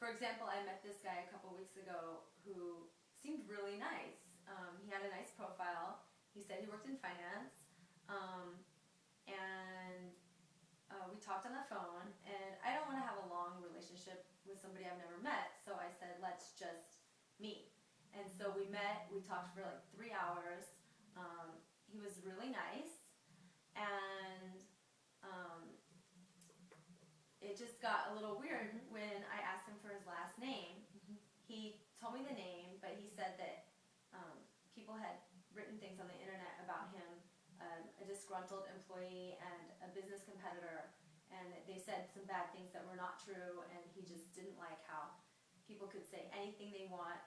for example, I met this guy a couple weeks ago who seemed really nice. He had a nice profile. He said he worked in finance. And we talked on the phone, and I don't want to have a long relationship with somebody I've never met, so I said, let's just meet. And so we met, we talked for like 3 hours. He was really nice, and it just got a little weird when I asked him for his last name. He told me the name, but he said that people had written things on the internet about him, a disgruntled employee and a business competitor, and they said some bad things that were not true, and he just didn't like how people could say anything they want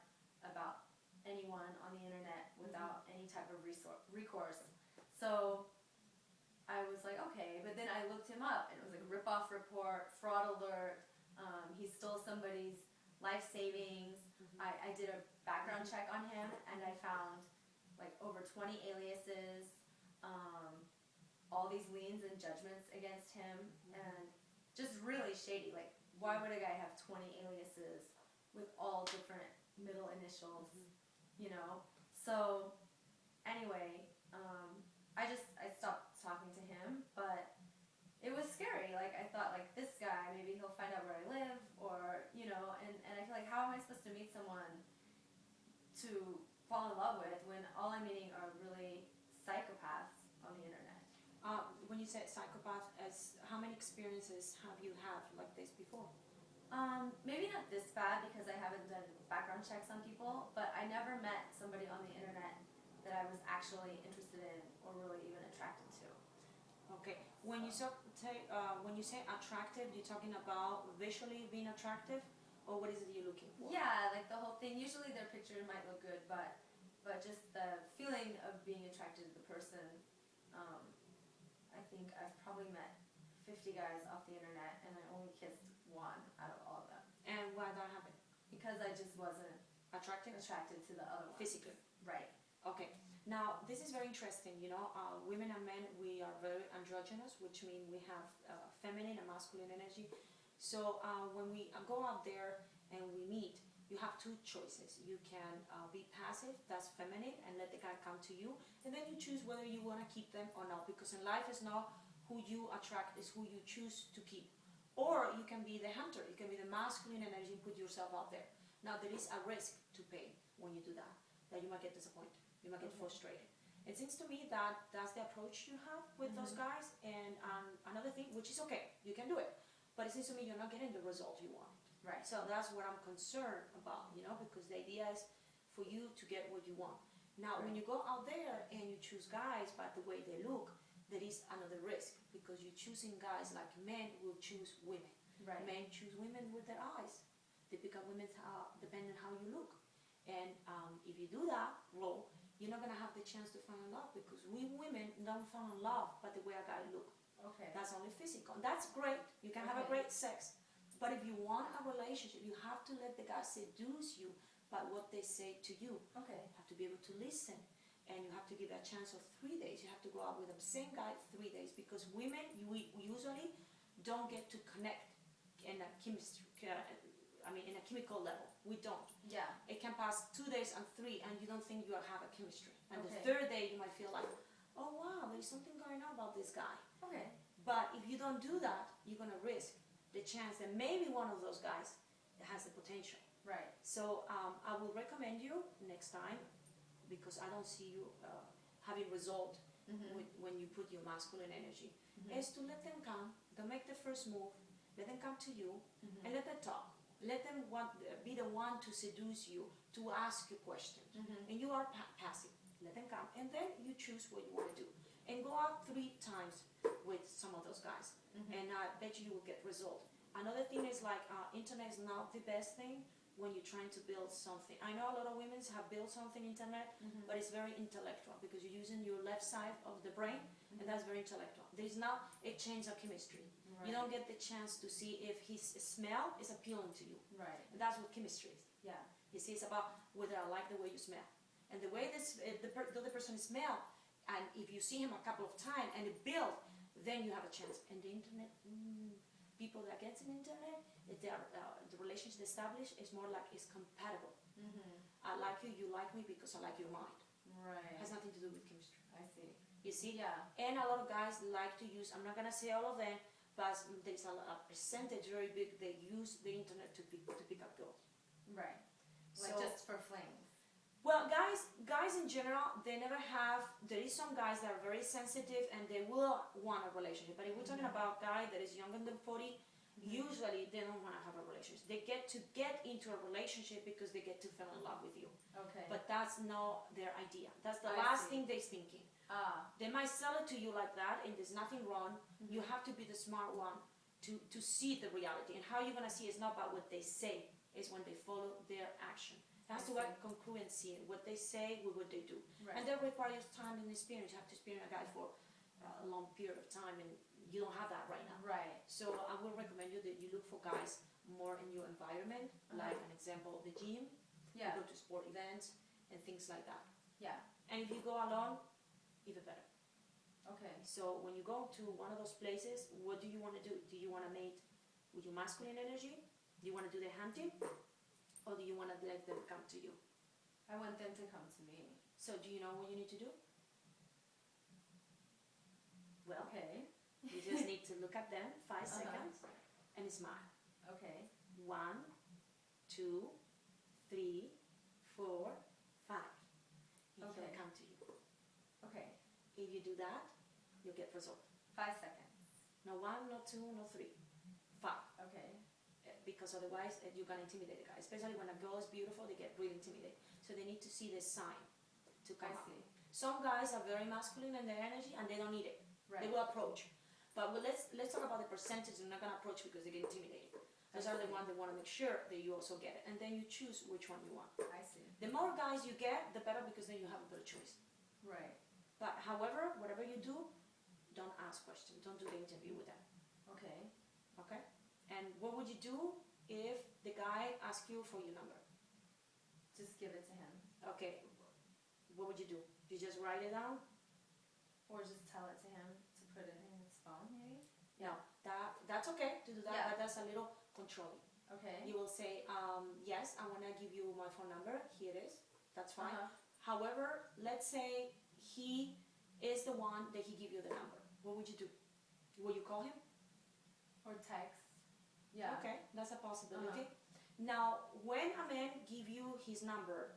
about anyone on the internet without any type of recourse. So I was like, okay, but then I looked him up, and it was like rip-off report, fraud alert, he stole somebody's life savings. I did a background check on him, and I found like over 20 aliases, all these liens and judgments against him, and just really shady. Like, why would a guy have 20 aliases with all different middle initials, you know? So anyway, I stopped talking to him, but it was scary. Like, I thought, like, this guy, maybe he'll find out where I live, or, you know, and I feel like, how am I supposed to meet someone to fall in love with when all I'm meeting are really psychopaths on the internet? When you say psychopath, how many experiences have you had like this before? Maybe not this bad, because I haven't done background checks on people, but I never met somebody on the internet that I was actually interested in or really even attracted to. Okay. When you say attractive, you're talking about visually being attractive, or what is it you're looking for? Yeah, like the whole thing. Usually their picture might look good, but just the feeling of being attracted to the person. I think I've probably met 50 guys off the internet, and I only kissed one out of all of them. And why that happened? Because I just wasn't attracted to the other one. Physically. Right. Okay. Now, this is very interesting. You know, women and men, we are very androgynous, which means we have feminine and masculine energy. So when we go out there and we meet, you have two choices. You can be passive, that's feminine, and let the guy come to you, and then you choose whether you want to keep them or not, because in life it's not who you attract, it's who you choose to keep. Or you can be the hunter, you can be the masculine energy and put yourself out there. Now, there is a risk to pay when you do that you might get disappointed, you might get frustrated. It seems to me that that's the approach you have with those guys, and another thing, which is okay, you can do it, but it seems to me you're not getting the result you want. Right. So that's what I'm concerned about, you know, because the idea is for you to get what you want. Now, when you go out there and you choose guys by the way they look, there is another risk, because you're choosing guys like men will choose women. Right. Men choose women with their eyes. They pick up women depending on how you look. And if you do that role, you're not going to have the chance to fall in love, because we women don't fall in love by the way a guy looks. Okay. That's only physical. And that's great. You can have a great sex. But if you want a relationship, you have to let the guy seduce you by what they say to you. Okay. You have to be able to listen. And you have to give a chance of 3 days. You have to go out with the same guy 3 days. Because women, we usually don't get to connect in a chemistry, in a chemical level. We don't. Yeah. It can pass 2 days and 3, and you don't think you have a chemistry. And Okay. the third day, you might feel like, oh wow, there's something going on about this guy. Okay. But if you don't do that, you're going to risk the chance that maybe one of those guys has the potential. Right. So I will recommend you next time, because I don't see you having result when you put your masculine energy, is to let them come, don't make the first move, let them come to you, and let them talk. Let them be the one to seduce you, to ask you questions. And you are passive. Let them come, and then you choose what you want to do. And go out 3 times with some of those guys, and I bet you will get result. Another thing is, like, internet is not the best thing when you're trying to build something. I know a lot of women have built something internet, but it's very intellectual, because you're using your left side of the brain, and that's very intellectual. There's not a change of chemistry. Right. You don't get the chance to see if his smell is appealing to you. Right. And that's what chemistry is. Yeah. You see, it's about whether I like the way you smell. And the way the other person smells, and if you see him a couple of times and it builds, then you have a chance. And the internet, people that get in the internet, the relationship established is more like it's compatible. I like you, you like me because I like your mind. Right. It has nothing to do with chemistry. I see. You see? Yeah. And a lot of guys like to use, I'm not gonna say all of them, but there's a percentage very big that use the internet to pick up girls. Right. Like So, just for flings. well, guys in general, they never have. There is some guys that are very sensitive and they will want a relationship. But if we're talking about a guy that is younger than 40, usually they don't want to have a relationship. They get into a relationship because they get to fall in love with you. Okay. But that's not their idea. That's the I last see. thing they're thinking. Ah. They might sell it to you like that, and there's nothing wrong. You have to be the smart one to see the reality. And how you're gonna see it's not about what they say, it's when they follow their action. It has to work congruency in what they say with what they do. Right. And that requires time and experience. You have to experience a guy for a long period of time, and you don't have that right now. Right. So I would recommend you that you look for guys more in your environment, like an example of the gym. Yeah. You go to sport events and things like that. Yeah. And if you go alone, even better. Okay. So when you go to one of those places, what do you want to do? Do you want to mate with your masculine energy? Do you want to do the hunting? Or do you want to let them come to you? I want them to come to me. So do you know what you need to do? Well, Okay. you just need to look at them 5 seconds and smile. Okay. 1, 2, 3, 4, 5. He'll Okay. come to you. Okay. If you do that, you'll get result. 5 seconds. No 1, no 2, no 3. 5. Okay. Because otherwise you're going to intimidate a guy. Especially when a girl is beautiful, they get really intimidated. So they need to see the sign to come I out. see. Some guys are very masculine in their energy and they don't need it. Right. They will approach. But let's talk about the percentage they're not going to approach because they get intimidated. Those are the ones that want to make sure that you also get it. And then you choose which one you want. I see. The more guys you get, the better because then you have a better choice. Right. But however, whatever you do, don't ask questions. Don't do the interview with them. Okay. Okay? And what would you do if the guy asks you for your number? Just give it to him. Okay, what would you do? You just write it down? Or just tell it to him to put it in his phone, maybe? No, that's okay to do that, Yeah. but that's a little controlling. Okay. You will say, yes, I want to give you my phone number. Here it is. That's fine. However, let's say he is the one that he give you the number. What would you do? Will you call him? Or text. Yeah. Okay, that's a possibility. Now, when a man give you his number,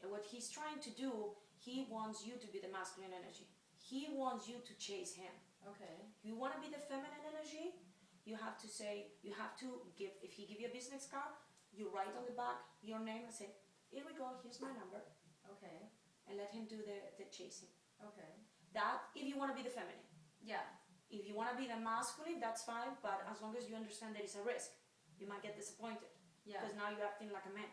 what he's trying to do, he wants you to be the masculine energy. He wants you to chase him. Okay. You want to be the feminine energy, you have to say, you have to give, if he give you a business card, you write on the back your name and say, here we go, here's my number, Okay. and let him do the chasing. Okay. That, if you want to be the feminine. Yeah. If you want to be the masculine, that's fine, but as long as you understand there is a risk, you might get disappointed. Yeah. Because now you're acting like a man.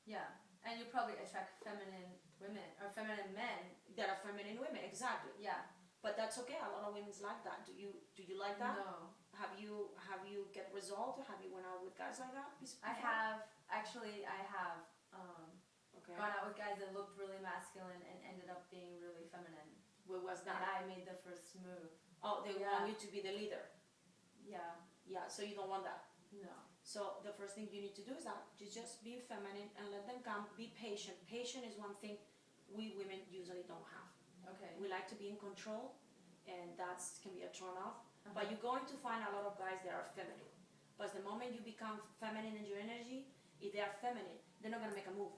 Yeah. And you probably attract feminine women or feminine men. That are feminine women, exactly. Yeah. But that's okay. A lot of women's like that. Do you like that? No. Have you get result? Have you went out with guys like that? I have Okay. gone out with guys that looked really masculine and ended up being really feminine. What was And that? I made the first move. Oh, they want you to be the leader. Yeah. Yeah. So you don't want that. No. So the first thing you need to do is that you just be feminine and let them come. Be patient. Patient is one thing we women usually don't have. Okay. We like to be in control, and that can be a turn off. But you're going to find a lot of guys that are feminine. But the moment you become feminine in your energy, if they are feminine, they're not going to make a move.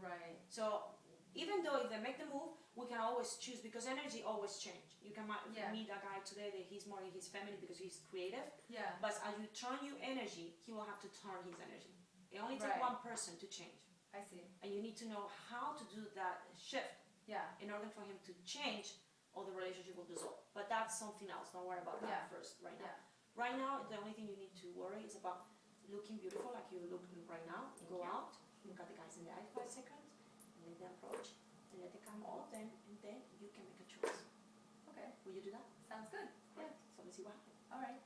Right. So even though if they make the move, we can always choose because energy always change. You can meet a guy today that he's more in his feminine because he's creative. Yeah. But as you turn your energy, he will have to turn his energy. It only takes Right. one person to change. I see. And you need to know how to do that shift. Yeah. In order for him to change, or the relationship will dissolve. But that's something else. Don't worry about that Yeah. first right now. Yeah. Right now, the only thing you need to worry is about looking beautiful like you look right now. Go out, look at the guys in the eye 5 seconds, and let them approach, and let them come all of them, and then you can make a choice. Okay. Will you do that? Sounds good. Yeah. So let's see what happens. All right.